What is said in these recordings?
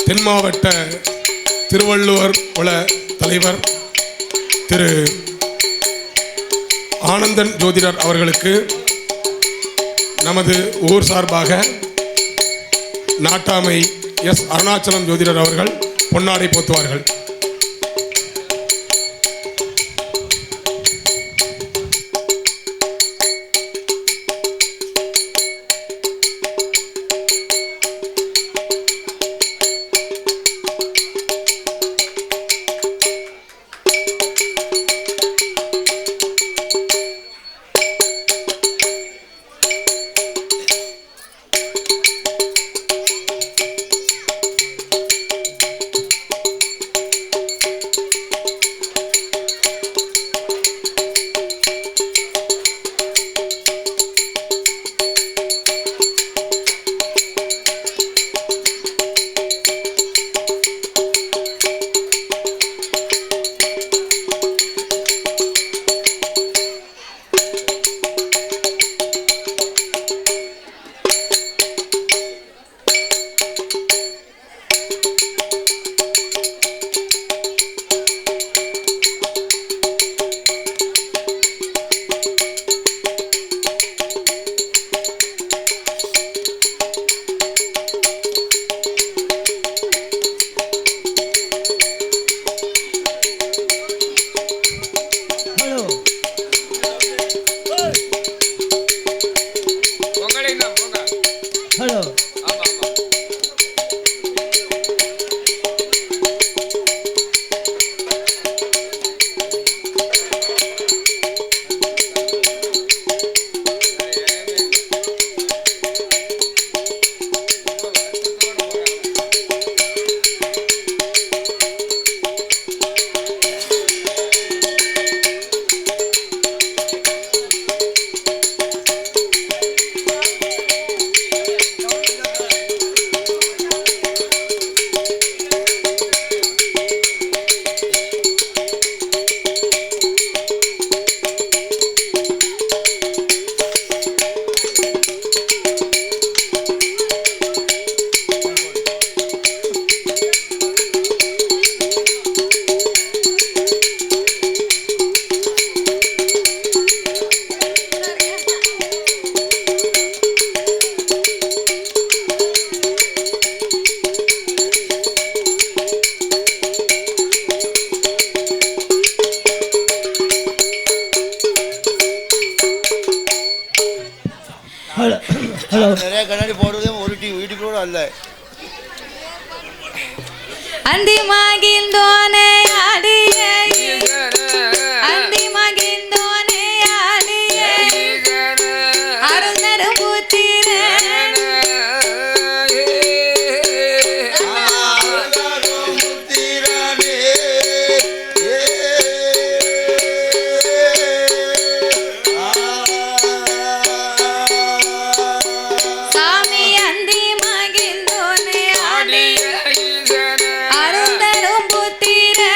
தென் மாவட்ட திருவள்ளுவர் குல தலைவர் திரு ஆனந்தன் ஜோதிடர் அவர்களுக்கு நமது ஊர் சார்பாக நாட்டாமை எஸ் அருணாச்சலம் ஜோதிடர் அவர்கள் பொன்னாடை போத்துவார்கள். நிறைய கண்ணாடி போடுறதே ஒரு வீட்டுக்கு கூட அல்ல. அந்தி மகிழ்ந்தோனே ஆடியே அந்தி மகிழ்ந்தோனே ஆடியே அருந்தரும் புத்திரே அருந்தரும் புத்திரே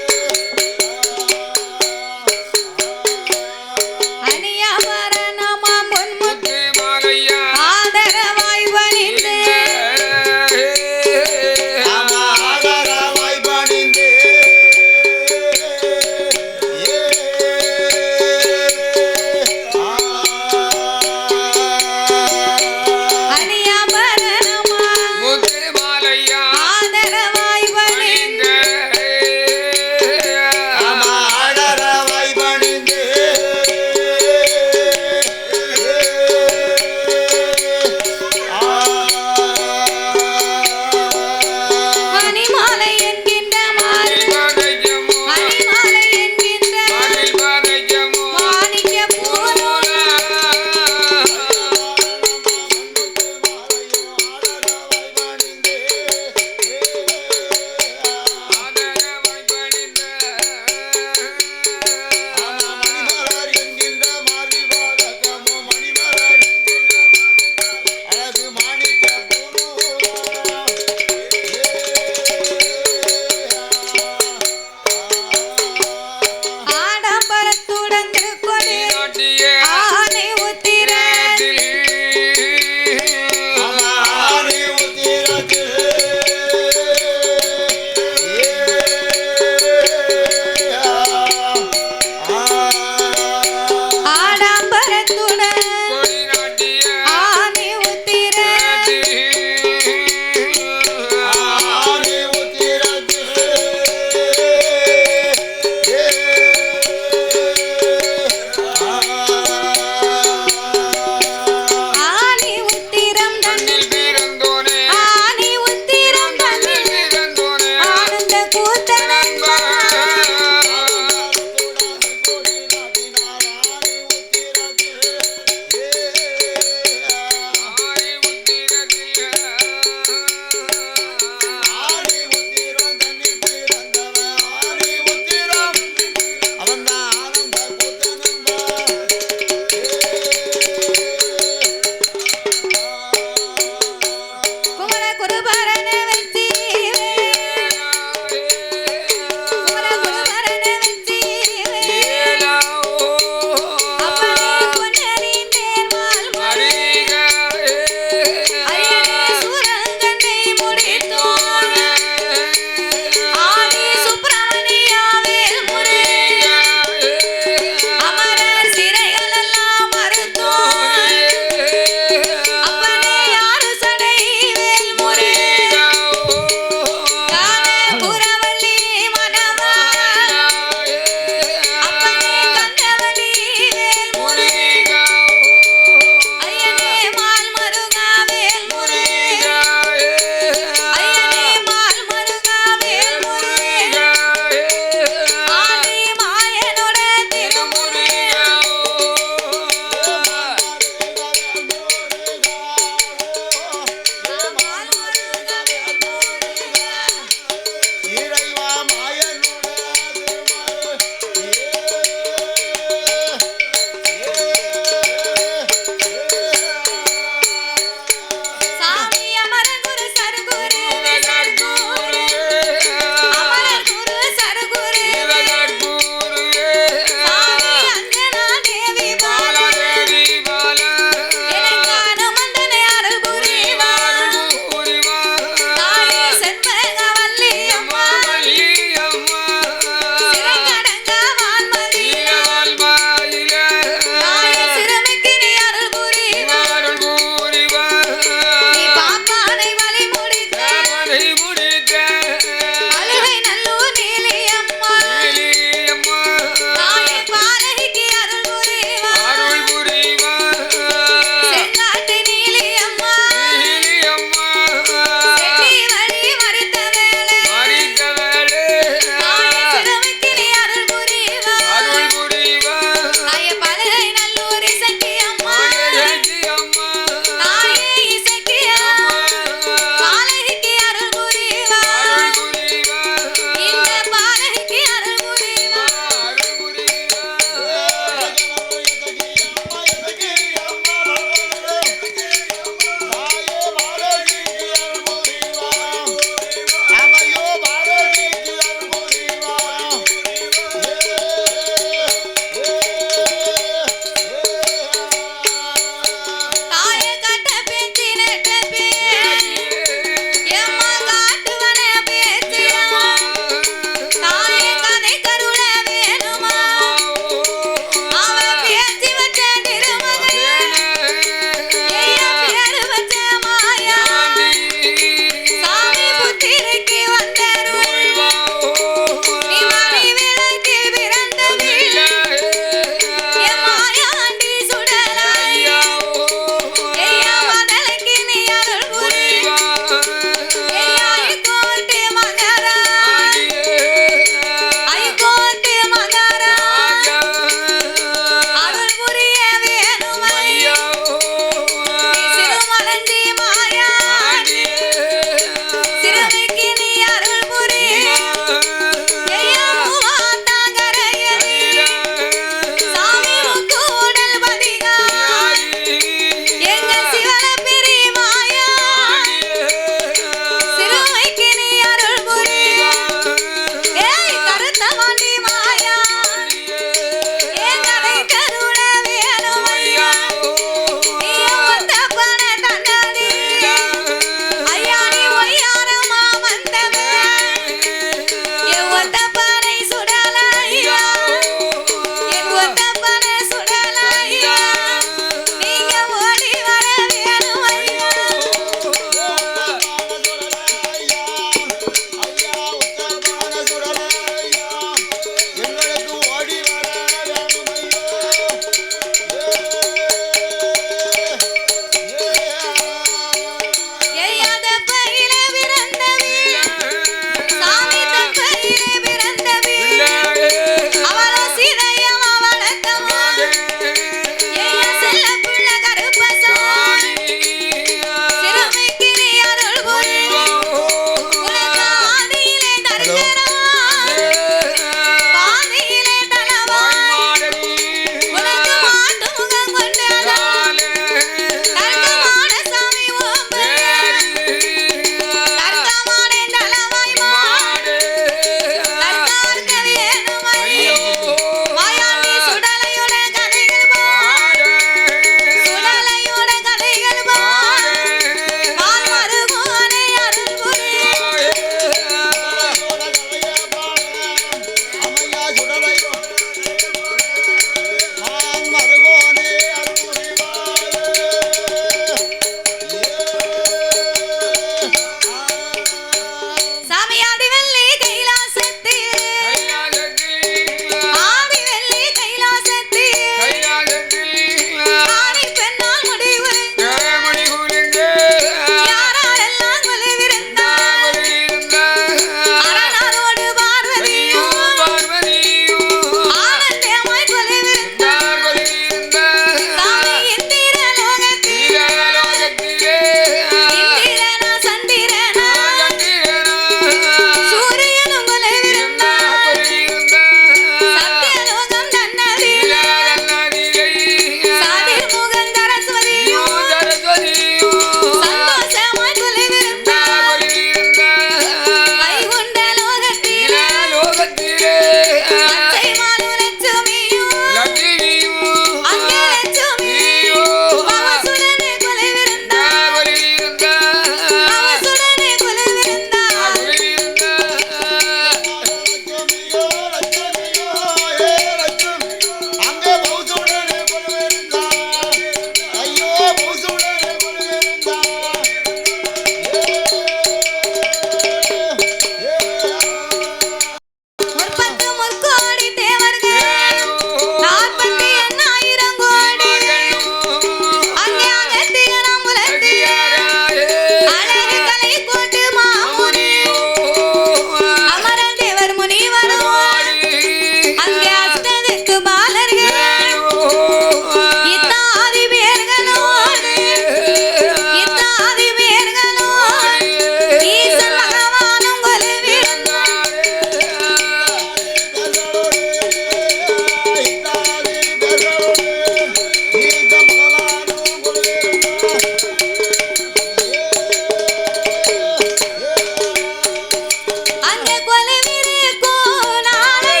அங்கே கொலுவிருக்கும் நாளை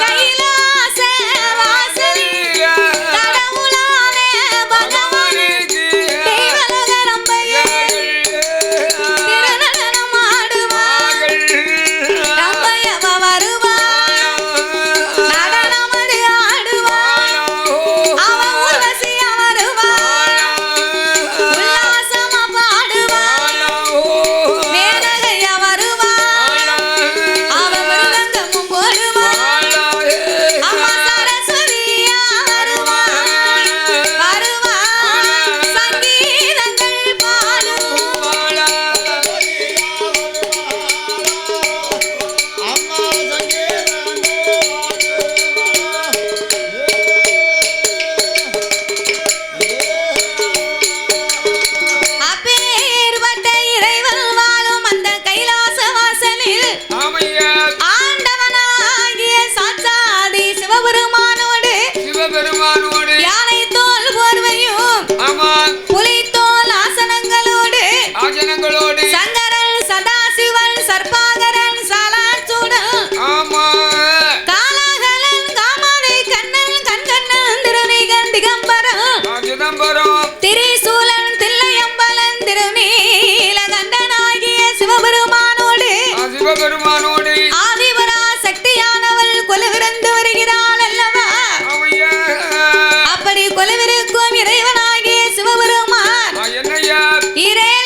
கைலாச வாசலில் கடவுளாலே பகவானுக்கு தேவலோக ரம்பையர் திருநடனம் ஆடுவார். ரம்பையவ வருவார், நடனமது ஆடுவார். அவ ஊர்வசிய வருவார், உல்லாசமா பாடுவார். மேனகைய வருவார், அவ மிருதங்கமும் போடுவார். அம்மா சரஸ்வதியா வருவார், சங்கீதங்கள் பாடுவார். அப்பேற்பட்ட இறைவன் வாழும் அந்த கைலாச வாசலில் ஆண்டவனாகிய சாட்சாதி சிவபெருமானோடு யானை தோல் போர்வையும் புலித்தோல் ஆசனங்களோடு சங்கரன் சதாசிவன் சர்பாகரன் சாலாச்சூடன் காலாகலன் காமாலை கண்ணன் கண்கண்ணன் திருநீகன் திகம்பரம் திரிசூலன் தில்லையம்பலன் திருநீலகண்டனாகிய சிவபெருமானோடு ஆதிபரா சக்தியானவள் கொலுவிருந்து வருகிறாள் அல்லவா? அப்படி கொலுவிருக்கும் இறைவனாகிய சிவபெருமான்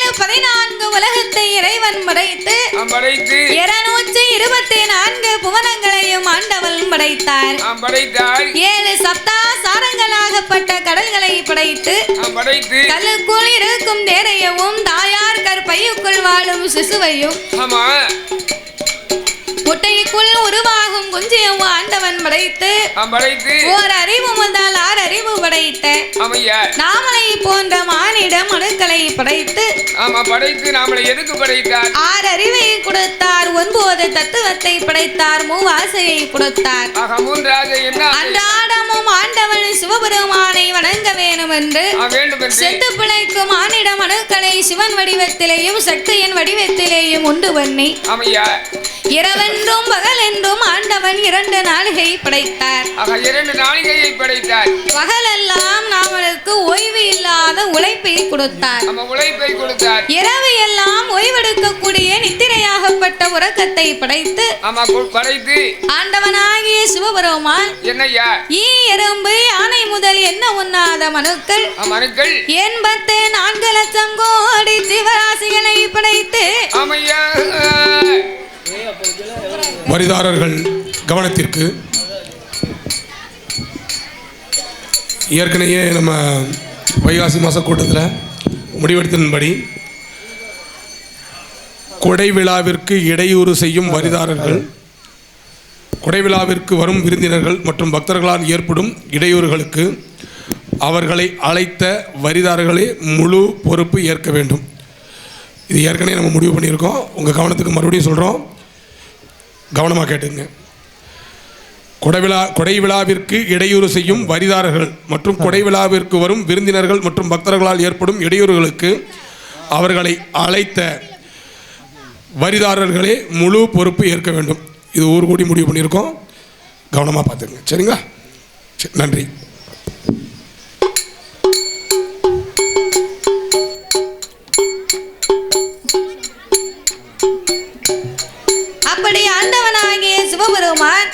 14 உலகத்தை இறைவன் படைத்து 224 புவனங்களையும் ஆண்டவன் படைத்தார். 7 சப்தா சாரங்களாகப்பட்ட கடல்களை படைத்து கல்லுக்குள் இருக்கும் தேரையவும் தாயார் கற்பையுக்குள் வாழும் சிசுவையும் முட்டைக்குள் உருவாகும் குஞ்சியம் ஆண்டவன் படைத்து ஓர் அறிவு முதல் 6 அறிவு படைத்த நாமலை போன்ற மானிட மனுக்களை படைத்து நாமளை எதுக்கு படைத்தார்? 6 அறிவை கொடுத்தார், 9 தத்துவத்தை படைத்தார், மூவாசையை கொடுத்தார். அன்றாடமும் ஆண்டவன் சிவபெருமானை வணங்க வேண்டும் என்று செத்து பிழைக்கும் மானிட மனுக்களை சிவன் வடிவத்திலேயும் சக்தியின் வடிவத்திலேயும் உண்டு பண்ணி இரவென்றும் பகல் என்றும் ஆண்டவன் 2 நாளிகை படைத்தார். பகலெல்லாம் நாமளுக்கு ஓய்வு இல்லாத உழைப்பை கொடுத்தார். இரவு எல்லாம் ஓய்வெடுக்கக்கூடிய நித்திரையாகப்பட்ட உறக்கத்தை படைத்து ஆண்டவனாகிய சிவபெருமான் ஈ எறும்பு யானை முதல் என்ன உண்ணாத மனுக்கள் 84 லட்சம் கோடி ஜீவராசிகளை படைத்து வரிதாரர்கள் கவனத்திற்கு, ஏற்கனவே நம்ம வைகாசி மாத கூட்டத்தில் முடிவெடுத்ததன்படி கொடை விழாவிற்கு இடையூறு செய்யும் வரிதாரர்கள், கொடை விழாவிற்கு வரும் விருந்தினர்கள் மற்றும் பக்தர்களால் ஏற்படும் இடையூறுகளுக்கு அவர்களை அழைத்த வரிதாரர்களே முழு பொறுப்பு ஏற்க வேண்டும். இது ஏற்கனவே நம்ம முடிவு பண்ணியிருக்கோம். உங்கள் கவனத்துக்கு மறுபடியும் சொல்கிறோம், கவனமாக கேட்டுங்க. கொடை விழாவிற்கு இடையூறு செய்யும் வரிதாரர்கள் மற்றும் கொடை விழாவிற்கு வரும் விருந்தினர்கள் மற்றும் பக்தர்களால் ஏற்படும் இடையூறுகளுக்கு அவர்களை அழைத்த வரிதாரர்களே முழு பொறுப்பு ஏற்க வேண்டும். இது ஊர் கூடி முடிவு பண்ணியிருக்கோம், கவனமாக பார்த்துங்க. சரிங்களா? நன்றி. அப்படி ஆண்டவனாகிய சிவபெருமான்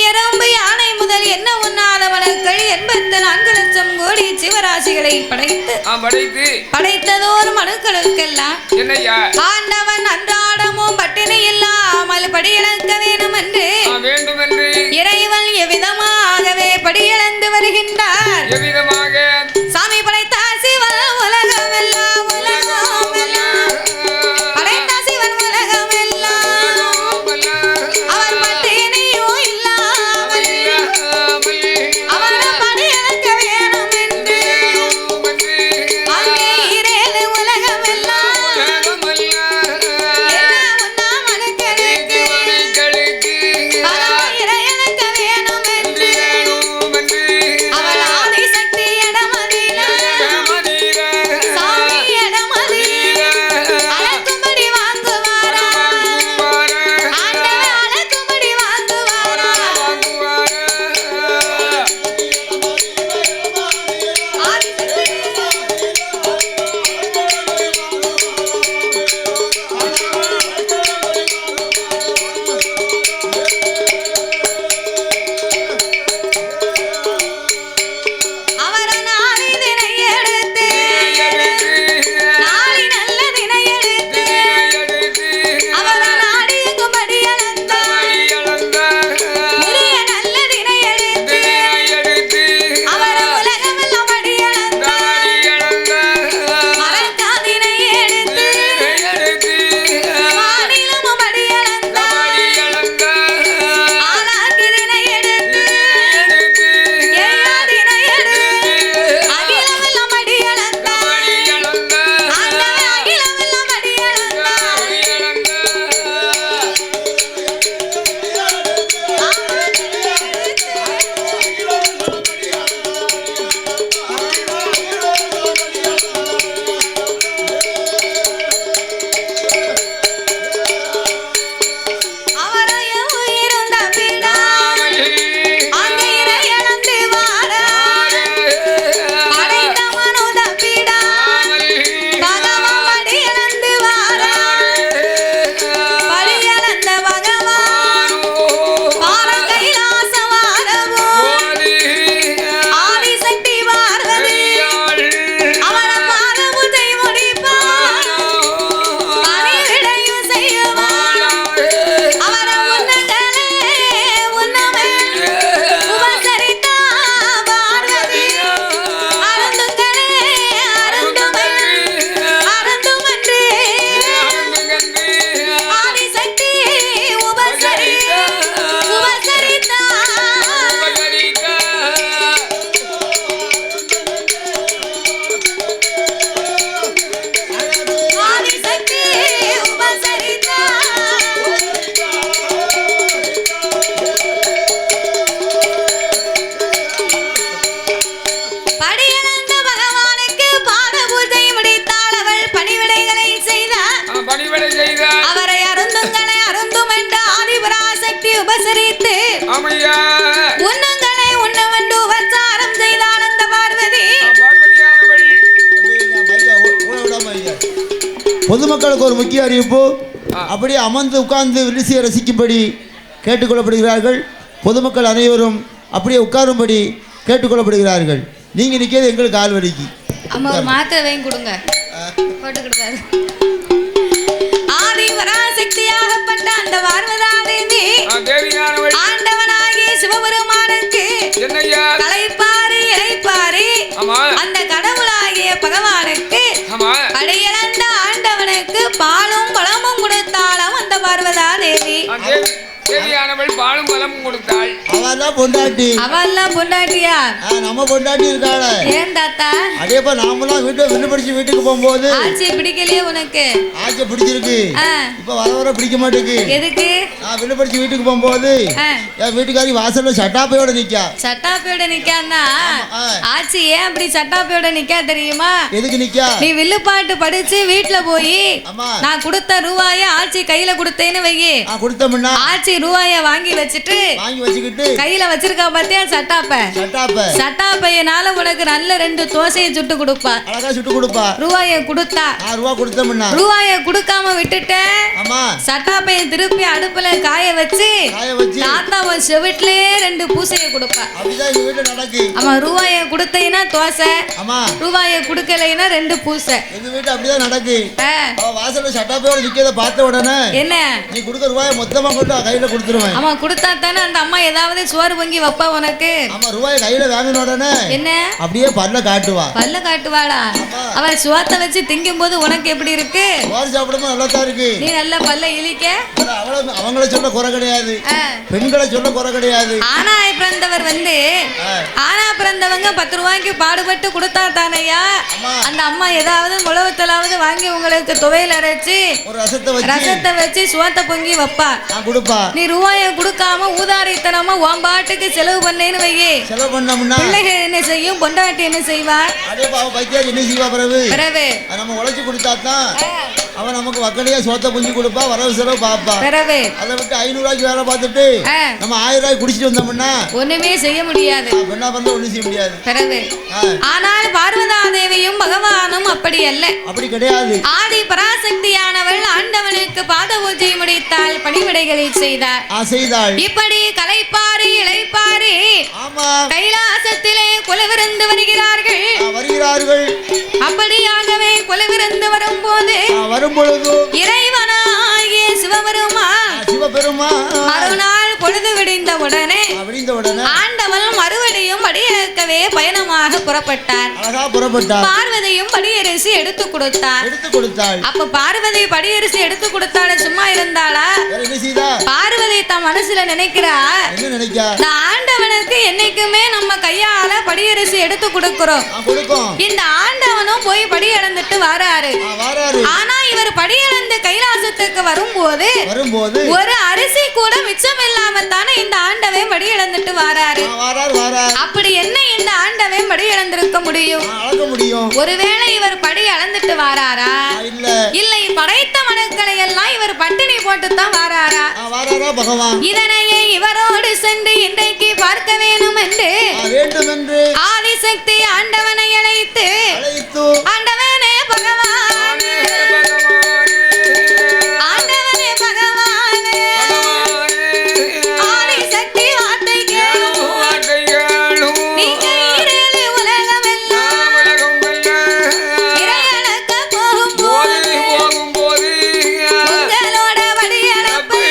எறும்பு யானை முதல் என்ன உண்ணாத மனுக்கள் 84 லட்சம் கோடி ஜீவராசிகளை படைத்ததோர் மனுக்களுக்கெல்லாம் ஆண்டவன் அன்றாடமும் பட்டினி இல்லாமல் படியிழக்க வேண்டும் என்று இறைவன் எவ்விதமாகவே படியிழந்து வருகின்றார். சாமி படைத்த சிவன் உலகம் எல்லாம் படைத்த சிவன் உலகம் எல்லாம் அவர் பட்டினியோ இல்லாமல் அவர் படியிழக்க வேண்டும் என்று அங்கே 7 உலகம் எல்லாம் என்ன உண்ணா மனுக்களுக்கு இறையழக்க வேண்டும் என்று உபசரித்து ஆமையா உன்னங்களை உண்ணவென்று உபச்சாரம் செய்தாள் அந்த பார்வதி. பார்வதியானவள் பொதுமக்களுக்கு ஒரு முக்கிய அறிவிப்பு. அப்படியே அமர்ந்து உட்கார்ந்து விரிசியை ரசிக்கும்படி கேட்டுக்கொள்ளப்படுகிறார்கள். பொதுமக்கள் அனைவரும் அப்படியே உட்காரும்படி கேட்டுக்கொள்ளப்படுகிறார்கள். நீங்க நிற்கிறது எங்களுக்கு கால் வலிக்கு. அம்மா ஒரு மாத்திரை வாங்கி கொடுங்க. போட்டுக்கிடுவாரு. ஆதி பராசக்தியாகப்பட்ட அந்த பார்வதாதேவி தேவியானவள் ஆண்டவனாகிய சிவபெருமானுக்கு என்னையா களைப்பாரி இளைப்பாரி ஆமா அந்த கடவுளாகிய பகவானுக்கு ஆமா படையிழந்த ஆண்டவனுக்கு பாலும் பழமும் கொடுத்தாலும் அந்த பார்வதாதேவி. தேவியானவள் பாலும் பழமும் கொடுத்தாள். அவெல்லாம் பொண்டாட்டி. அவெல்லாம் பொண்டாட்டியா? நம்ம பொண்டாட்டி இருக்காள. ஏன் தாத்தா? அதேப்பா நாமெல்லாம் விண்ணப்பிடிச்சு வீட்டுக்கு போகும்போது ஆட்சி பிடிக்கலையே உனக்கு? ஆட்சி பிடிச்சிருக்கு. இப்ப வர பிடிக்க மாட்டேங்குது. எதுக்கு? நான் விண்ணப்பிடிச்சு வீட்டுக்கு போகும்போது என் வீட்டுக்காரி வாசல்ல சட்டாப்பையோட நிக்கா. சட்டாப்பையோட நிக்கான்னா ஆட்சி ஏன் அப்படி சட்டாப்பையோட நிக்கா தெரியுமா? எதுக்கு நிக்கா? நீ வில்லுப்பாட்டு படிச்சு வீட்டுல போய் நான் கொடுத்த ரூபாய ஆட்சி கையில கொடுத்தேன்னு வையே. கொடுத்தோம்னா ஆட்சி ரூபாய வாங்கி வச்சுக்கிட்டு கையில வச்சிருக்கா பாத்தியா சட்டாப்பையனால உனக்கு நல்ல 2 தோசையை சுட்டு கொடுப்பா. அழகா சுட்டு கொடுப்பா. ரூபாய கொடுத்தா ரூபாய கொடுக்காம விட்டுட்ட சட்டாப்பைய திருப்பி அடுப்புல காய வச்சு தாத்தாவை செவிட்லே 2 பூசையை கொடுப்பா. ஆமா ரூபாய கொடுத்தீங்கன்னா தோசை, ரூபாய கொடுக்கலைன்னா 2 பூசை. எங்க வீட்டு அப்படிதான் நடக்கு. வாசல்ல சட்டாப்பையோட நிக்கிறத பார்த்த உடனே என்ன நீ கொடுத்த ரூபாய மொத்தமா கொண்டு கையில கொடுத்துருவேன். ஆமா கொடுத்தா தானே அந்த அம்மா ஏதாவது சோறு பொங்கி வைப்பா உனக்கு. ஆமா ரூபாய் கையில வாங்கின உடனே என்ன அப்படியே பல்ல காட்டுவாளா? அவ சுவாத்த வச்சு திங்கும் போது உனக்கு எப்படி இருக்கு? சோறு சாப்பிடும்போது நல்லா தான் இருக்கு. நீ நல்ல பல்ல இழிக்க அவங்கள சொல்ல குறை கிடையாது, பெண்களை சொல்ல குறை கிடையாது. ஆனா பிறந்தவர் ஆனா பிறந்தவங்க 10 ரூபாய்க்கு பாடுபட்டு கொடுத்தா தானையா அந்த அம்மா ஏதாவது முளவத்தலாவது வாங்கி உங்களுக்கு துவையல் அரைச்சு ஒரு ரசத்தை வச்சு சுவாத்த பொங்கி வைப்பா. நீ ரூபாய கொடுக்காம ஊதாரித்தனமா உன் பாட்டுக்கு செலவு பண்ணேன்னு வையே. செலவு பண்ணோம்னா பிள்ளைகள் என்ன செய்யும்? பொண்டாட்டி என்ன செய்வா? என்ன செய்வா? பிறகு நம்ம உழைச்சு கொடுத்தாதான் அவன் நமக்கு வக்கடையா சோத்த புஞ்சி கொடுப்பா, வரவு செலவு பாப்பா. பிறகு அதை விட்டு 500 ரூபாய்க்கு வேலை பார்த்துட்டு நம்ம 1000 ரூபாய் குடிச்சிட்டு வந்தோம்னா ஒண்ணுமே செய்ய முடியாது. பெண்ணா பண்ண ஒண்ணும் செய்ய முடியாது. பிறகு ஆனால் பார்வதாதேவியும் பகவானும் அப்படி அல்ல. அப்படி கிடையாது. ஆதி பராசக்தியானவள் ஆண்டவனுக்கு பாத பூஜை முடித்தால் பணிவிடைகளை செய்தாள். இப்படி களைப்பாரி இளைப்பாரி கைலாசத்திலே குலவிருந்து வருகிறார்கள். அப்படியாகவே குலவிருந்து வரும்போது இறைவனாகிய சிவபெருமான் மறுநாள் பொழுது விடிந்த உடனே ஆண்டவன் மறுபடியும் படியிறக்கவே பயணமாக புறப்பட்டார். பார்வதியும் படியரிசி எடுத்து கொடுத்தாள். அப்ப பார்வதி படியரிசி எடுத்து கொடுத்தாள், சும்மா இருந்தாளா? பார்வதி தம் மனசுல நினைக்கிறா, ஆண்டவனுக்கு என்னைக்குமே நம்ம கையால படியரிசி எடுத்து கொடுக்கிறோம். இந்த ஆண்டவனும் போய் படி இழந்துட்டு வராரு. ஆனா இவர் படி இழந்து கைலாசத்துக்கு வரும்போது ஒரு அரிசி கூட மிச்சம் இல்லாம தானே இந்த ஆண்டவன் படி இழந்துட்டு வராரு. அப்படி என்ன இந்த ஆண்டவன் படி இழந்திருக்க முடியும்? ஒருவேளை இவர் படி அளந்துட்டு வாராரா? இல்லை படைத்த மனுக்களை எல்லாம் இவர் பட்டினி போட்டு தான் வாராரா? இதனையே இவரோடு சென்று இன்றைக்கு பார்க்க வேணும் என்று ஆதிசக்தி ஆண்டவனை அழைத்து ஆண்டவனே பகவான், ஆண்டவனே பகவான், ஆதிசக்தி வார்த்தை கேளும். நீங்க ஈரேழு உலகம் எல்லாம் இறையளக்க போகும்போது உங்களோட வழியளப்பை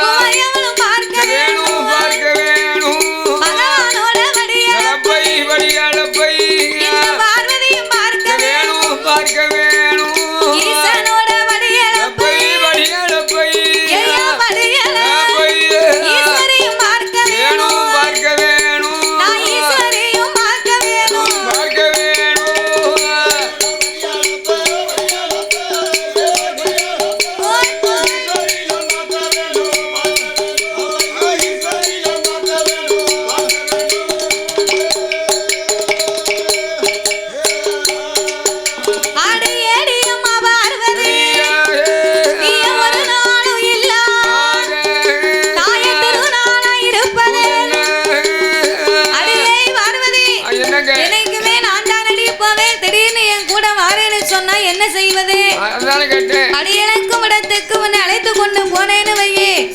உமையவளும் பார்க்க வேணும். பகவானோட வழியளப்பை இந்த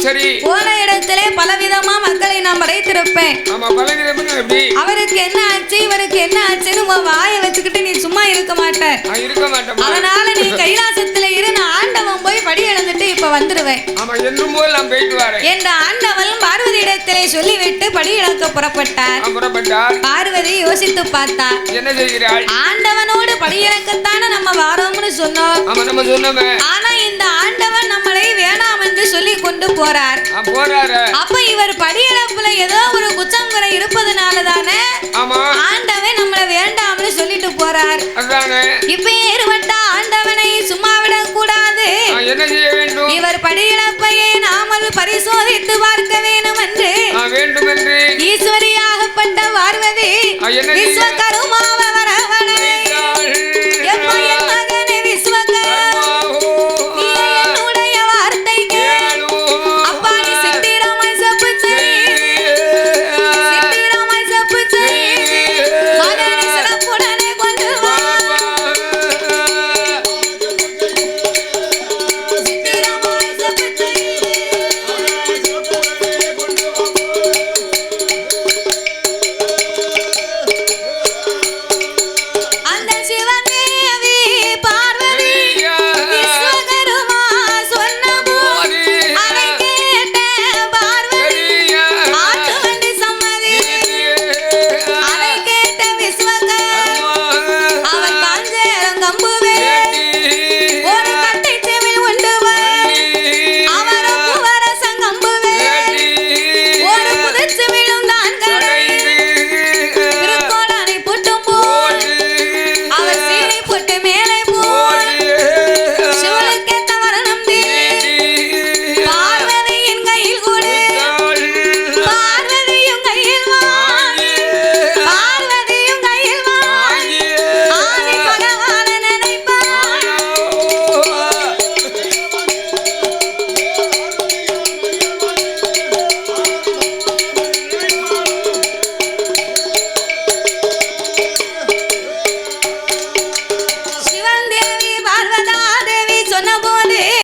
சரி. போன இடத்திலே பலவிதமா மக்களை நான் படைத்திருப்பேன். ஆமா, பலவிதம்னா எப்படி? அவருக்கு என்ன ஆச்சு இவருக்கு என்ன ஆச்சுன்னு உன் வாயை வச்சுக்கிட்டு நீ சும்மா இருக்க மாட்ட. இருக்க மாட்டேன். அதனால நீ கைலாசத்துல இரு, நான் ஆண்டவன் போய் படி இழந்துட்டு இப்ப வந்துடுவேன். ஆமா, என்றும் போல் நான் போயிட்டு வரேன் என்ற ஆண்டவன் பார்வதி இடத்திலே சொல்லிவிட்டு படி இழக்க புறப்பட்டார். பார்வதி யோசித்து பார்த்தா, என்ன செய்கிறாள்? ஆண்டவனோடு படி இழக்கத்தானே நம்ம வாரோம்னு சொன்னோம். ஆமா, நம்ம சொன்னோமே. ஆனா இந்த ஆண்டவன் நம்மளை வேணாம் என்று சொல்லி கொண்டு போறார். அப்ப இவர் படியளப்புல ஏதோ ஒரு குற்றம் குறை இருப்பதனால தானே ஆண்டவன் நம்மளை வேண்டாம்னு சொல்லிட்டு போறார். இப்ப ஏற்பட்ட ஆண்டவனை சும்மா விடக் கூடாது. என்ன செய்ய வேண்டும்? இவர் படியிழப்பையே நாமல் பரிசோதித்து பார்க்க வேண்டும் என்று ஈஸ்வரியாகப்பட்ட பார்வதி